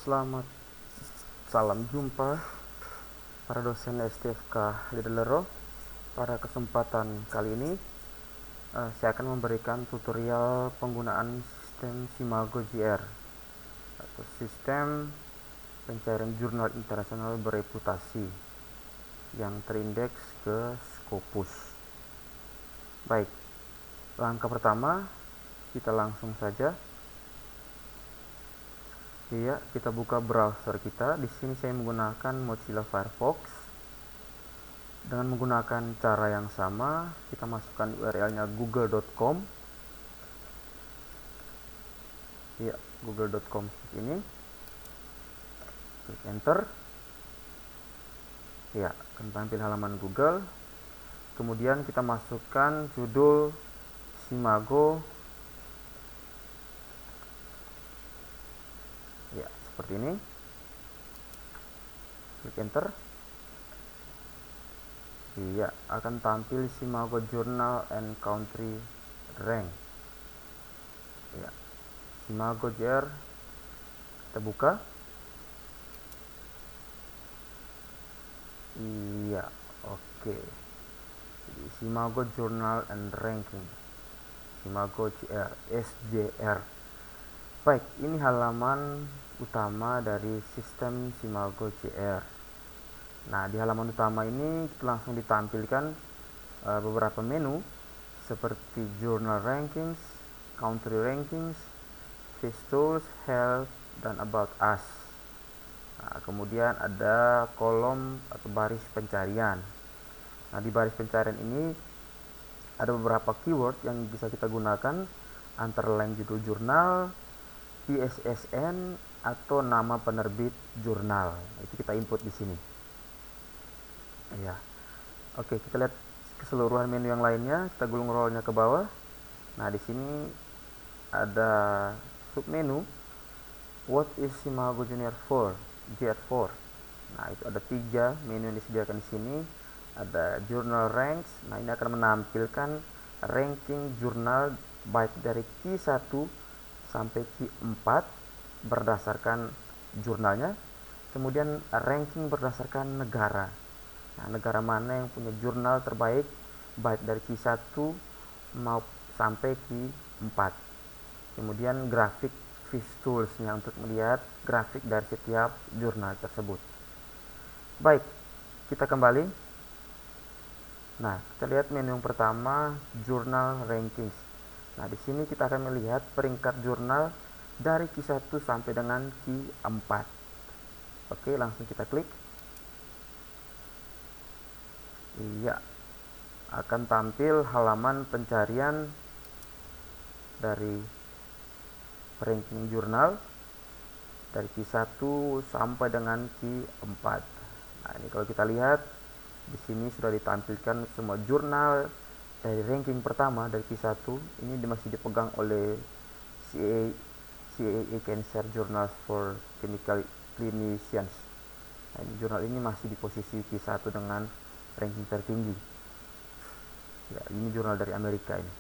Selamat salam jumpa para dosen STFK Lidelero. Pada kesempatan kali ini saya akan memberikan tutorial penggunaan sistem Simago JR atau sistem pencarian jurnal internasional bereputasi yang terindeks ke Scopus. Baik, langkah pertama kita langsung saja. Iya, kita buka browser kita. Di sini saya menggunakan Mozilla Firefox. Dengan menggunakan cara yang sama, kita masukkan URL-nya google.com. Iya, google.com seperti ini. Klik enter. Ya, akan tampil halaman Google. Kemudian kita masukkan judul Simago. Ya, seperti ini. Klik enter. Iya, akan tampil Simago Journal and Country Rank. Ya, Simago JR. Kita buka. Iya, oke. Jadi Simago Journal and Ranking. Simago JR, SJR. Baik, ini halaman utama dari sistem Simago JR. Nah, di halaman utama ini langsung ditampilkan beberapa menu seperti Journal Rankings, Country Rankings, Fish Tools, Health, dan About Us. Nah, kemudian ada kolom atau baris pencarian. Nah, di baris pencarian ini ada beberapa keyword yang bisa kita gunakan, antara lain judul jurnal, ISSN, atau nama penerbit jurnal. Itu kita input di sini. Ya. Oke, kita lihat keseluruhan menu yang lainnya. Kita gulung rollnya ke bawah. Nah, di sini ada submenu What is Simago Junior 4? JR4. Nah, itu ada 3 menu yang disediakan di sini. Ada Journal Ranks. Nah, ini akan menampilkan ranking jurnal baik dari Q1 sampai Q4 berdasarkan jurnalnya. Kemudian ranking berdasarkan negara. Nah, negara mana yang punya jurnal terbaik baik dari Q1 mau sampai Q4. Kemudian grafik Fish Tools-nya untuk melihat grafik dari setiap jurnal tersebut. Baik, kita kembali. Nah, kita lihat menu yang pertama, Journal Rankings. Nah, di sini kita akan melihat peringkat jurnal dari Q1 sampai dengan Q4. Oke, langsung kita klik. Iya, akan tampil halaman pencarian dari ranking jurnal dari Q1 sampai dengan Q4. Nah, ini kalau kita lihat di sini sudah ditampilkan semua jurnal dari ranking pertama dari Q1. Ini masih dipegang oleh CAA Cancer Journals for Chemical Clinicians. Nah, ini jurnal ini masih di posisi Q1 dengan ranking tertinggi. Ya, ini jurnal dari Amerika ini.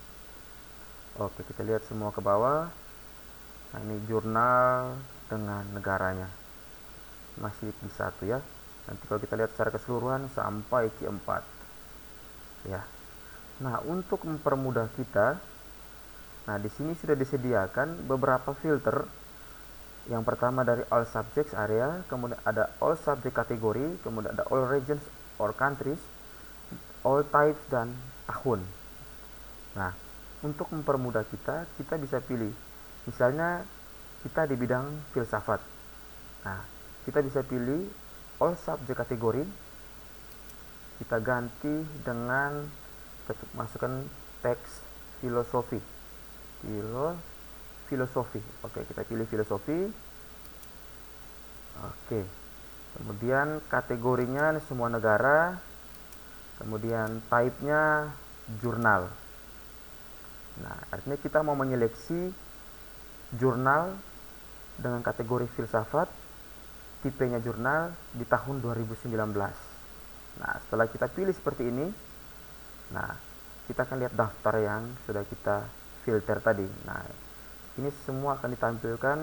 Oke, kita lihat semua ke bawah. Nah, ini jurnal dengan negaranya masih Q1 ya. Nanti kalau kita lihat secara keseluruhan sampai Q4 ya. Nah, untuk mempermudah kita, nah di sini sudah disediakan beberapa filter. Yang pertama dari all subjects area, kemudian ada all subject kategori, kemudian ada all regions or countries, all types, dan tahun. Nah, untuk mempermudah kita bisa pilih. Misalnya kita di bidang filsafat. Nah, kita bisa pilih all subject kategori. Kita ganti dengan masukkan teks filosofi. Filosofi. Oke, kita pilih filosofi. Oke. Kemudian kategorinya semua negara. Kemudian type-nya jurnal. Nah, artinya kita mau menyeleksi jurnal dengan kategori filsafat, tipenya jurnal di tahun 2019. Nah, setelah kita pilih seperti ini, nah, kita akan lihat daftar yang sudah kita filter tadi. Nah, ini semua akan ditampilkan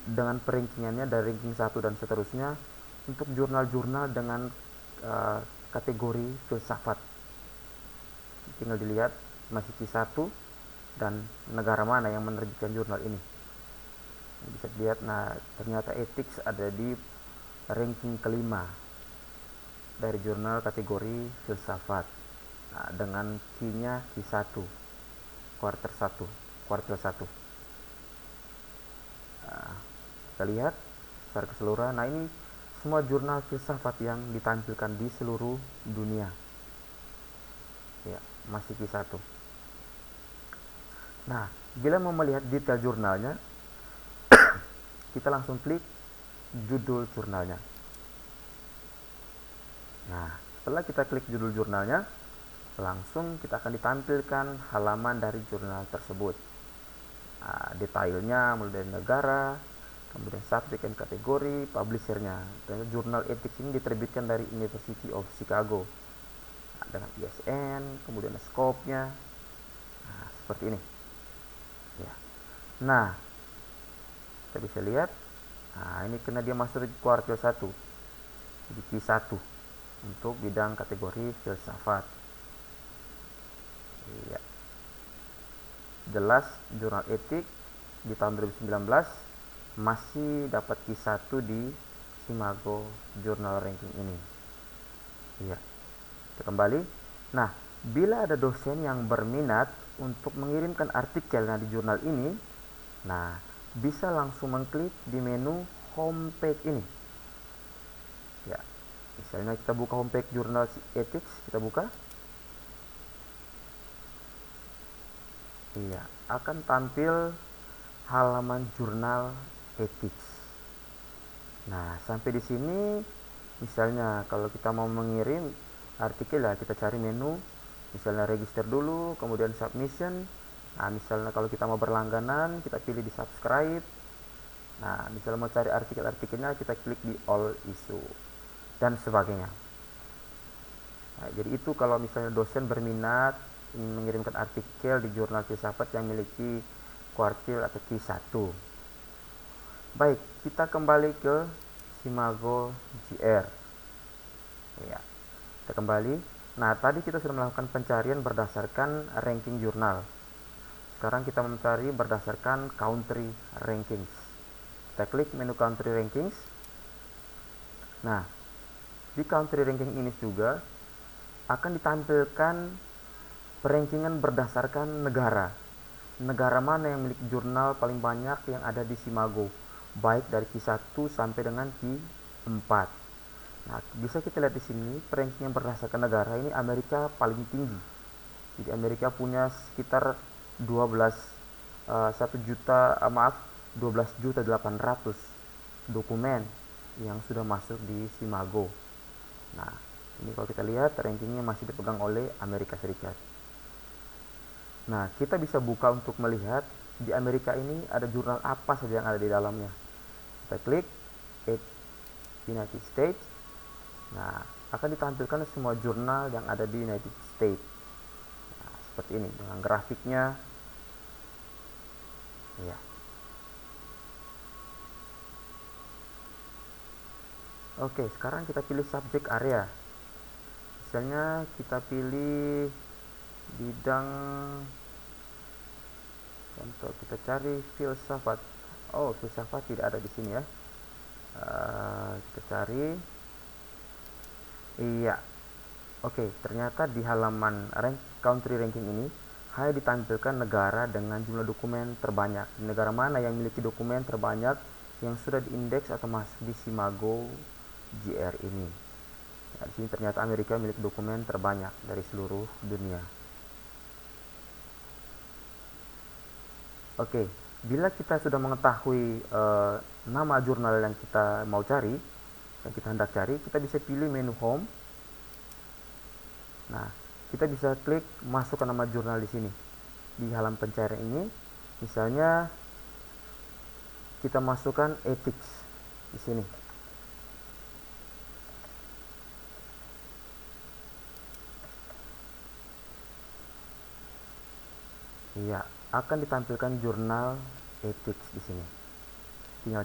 dengan perankingannya dari ranking 1 dan seterusnya untuk jurnal-jurnal dengan kategori filsafat. Tinggal dilihat masih Q1 dan negara mana yang menerbitkan jurnal ini. Bisa dilihat, nah ternyata ethics ada di ranking kelima dari jurnal kategori filsafat. Nah, dengan Q-nya Q1, kuartil 1. Nah, kita lihat secara keseluruhan. Nah, ini semua jurnal filsafat yang ditampilkan di seluruh dunia. Ya, masih Q1. Nah, bila mau melihat detail jurnalnya, kita langsung klik judul jurnalnya. Nah, setelah kita klik judul jurnalnya, langsung kita akan ditampilkan halaman dari jurnal tersebut. Nah, detailnya mulai dari negara, kemudian subjek dan kategori, publishernya. Dan jurnal ethics ini diterbitkan dari University of Chicago. Nah, dengan ISN, kemudian scope-nya. Nah, seperti ini. Ya. Nah, kita bisa lihat. Nah, ini karena dia masuk di kuartil 1. Jadi Q1 untuk bidang kategori filsafat. Ya. Jelas jurnal etik di tahun 2019 masih dapat Q1 di Simago Journal Ranking ini. Iya. Kita kembali. Nah, bila ada dosen yang berminat untuk mengirimkan artikelnya di jurnal ini, nah, bisa langsung mengklik di menu homepage ini. Ya. Misalnya kita buka homepage jurnal ethics, kita buka. Iya, akan tampil halaman jurnal ethics. Nah, sampai di sini misalnya kalau kita mau mengirim artikel ya kita cari menu, misalnya register dulu, kemudian submission. Nah, misalnya kalau kita mau berlangganan, kita pilih di subscribe. Nah, misalnya mau cari artikel-artikelnya, kita klik di all issue dan sebagainya. Nah, jadi itu kalau misalnya dosen berminat mengirimkan artikel di jurnal filsafat yang memiliki kuartil atau Q1. Baik, kita kembali ke Simago JR. Ya, kita kembali. Nah, tadi kita sudah melakukan pencarian berdasarkan ranking jurnal. Sekarang kita mencari berdasarkan country rankings. Kita klik menu country rankings. Nah, di country ranking ini juga akan ditampilkan perankingan berdasarkan negara. Negara mana yang memiliki jurnal paling banyak yang ada di Simago, baik dari Q1 sampai dengan Q4. Nah, bisa kita lihat di sini perankingan berdasarkan negara ini Amerika paling tinggi. Jadi Amerika punya sekitar 12.800.000 dokumen yang sudah masuk di Simago. Nah, ini kalau kita lihat rankingnya masih dipegang oleh Amerika Serikat. Nah, kita bisa buka untuk melihat di Amerika ini ada jurnal apa saja yang ada di dalamnya. Kita klik United States. Nah, akan ditampilkan semua jurnal yang ada di United States. Nah, seperti ini dengan grafiknya. Ya. Oke, sekarang kita pilih subjek area. Misalnya kita pilih bidang, contoh kita cari filsafat. Oh, filsafat tidak ada di sini ya. Kita cari. Iya. Oke, ternyata di halaman country ranking ini hanya ditampilkan negara dengan jumlah dokumen terbanyak. Negara mana yang memiliki dokumen terbanyak yang sudah diindeks atau masuk di Simago JR ini. Nah, di sini ternyata Amerika memiliki dokumen terbanyak dari seluruh dunia. Oke, bila kita sudah mengetahui nama jurnal yang kita mau cari, yang kita hendak cari, kita bisa pilih menu home. Nah, kita bisa klik masukkan nama jurnal di sini. Di halaman pencarian ini, misalnya kita masukkan ethics di sini. Iya, akan ditampilkan jurnal ethics di sini. Tinggal